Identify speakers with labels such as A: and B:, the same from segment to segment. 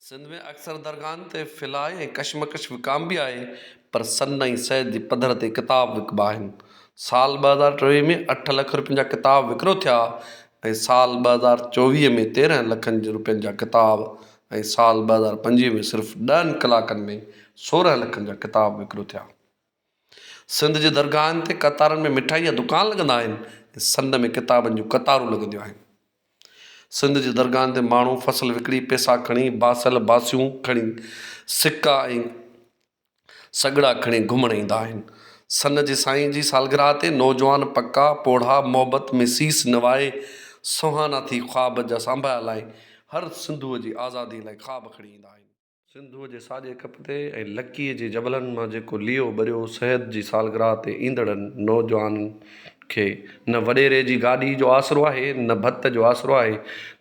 A: सिंध में अक्सर दरगाहनि ते फिलाए ऐं कशमकश विकाम बि आहे, पर सन ऐं सैद जी पधर ते किताब विकबा आहिनि। साल 2023 में 8 लख रुपयनि जा किताब विकिरो थिया ऐं साल 2024 में 13 लखनि रुपयनि जा किताब ऐं साल 2025 में सिर्फ़ु 10 कलाकनि में 16 लखनि जा किताब विकिरो थिया। सिंध जे दरगाहनि ते कतारनि में मिठाई जा दुकान लॻंदा आहिनि ऐं सन में किताबनि जूं कतारूं लॻंदियूं आहिनि। सिंध जे दरगाहनि ते माण्हू फसल विकिणी पैसा खणी बासल बासियूं खणी सिक्का ऐं सॻड़ा खणी घुमण ईंदा आहिनि। सन जे साईं जी सालगिरह ते नौजवान पका पोढ़ा मोहबत में सीस नवाए सुहाना थी ख़्वाब जा सांभा लाइ हर सिंधूअ जी आज़ादी लाइ ख़्वाब खणी ईंदा आहिनि। सिंधूअ जे साॼे कप ते ऐं लकीअ जे जबलनि मां जेको लियो ॿरियो शहद जी सालगिरह ते ईंदड़नि नौजवाननि खे न वॾेरे जी गाॾी जो आसिरो आहे, न भत जो आसिरो आहे,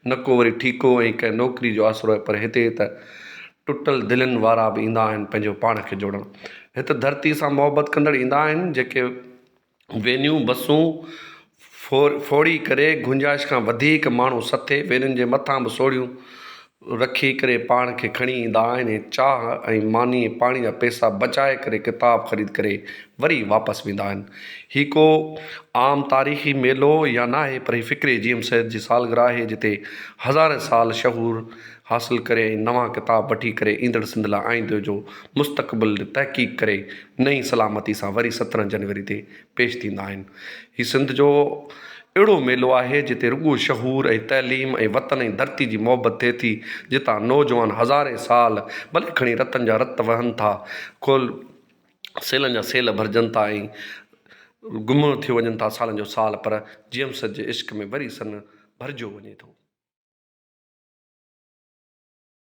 A: न को वरी ठीको ऐं कंहिं नौकिरी जो आसिरो आहे, पर हिते त टुटल दिलनि वारा बि ईंदा आहिनि पंहिंजो पाण खे जोड़णु। हिते धरती सां मोहबत कंदड़ ईंदा आहिनि, जेके वेनियूं बसूं फोड़ी करे गुंजाइश खां वधीक माण्हू सथे वेनियुनि जे मथां बि सोड़ियूं रखी करे पाण खे खणी ईंदा आहिनि। चाह ऐं मानी पाणी जा पैसा बचाए करे किताब ख़रीद करे वरी वापसि वेंदा आहिनि। ही को आम तारीख़ी मेलो या न आहे, पर ही फ़िक्रे जीएम सैद जी सालगिरह आहे, जिते हज़ार साल शहूर हासिल करे ऐं नवां किताब वठी करे ईंदड़ सिंध लाइ आईंदे जो मुस्तक़बिल तहक़ीक़ करे नई सलामती सां वरी 17 जनवरी ते पेश थींदा आहिनि। ही सिंध जो अहिड़ो मेलो आहे जिते रुॻो शहूर ऐं तइलीम ऐं वतन ऐं धरती जी मोहबत थिए थी, जितां नौजवान हज़ारे साल भले खणी रतनि जा रत वहनि था, खोल सेलनि जा सेल भरिजनि था ऐं गुम थी वञनि था सालनि जो साल, पर जीएम सैद जे इश्क में वरी सन भरिजो वञे थो।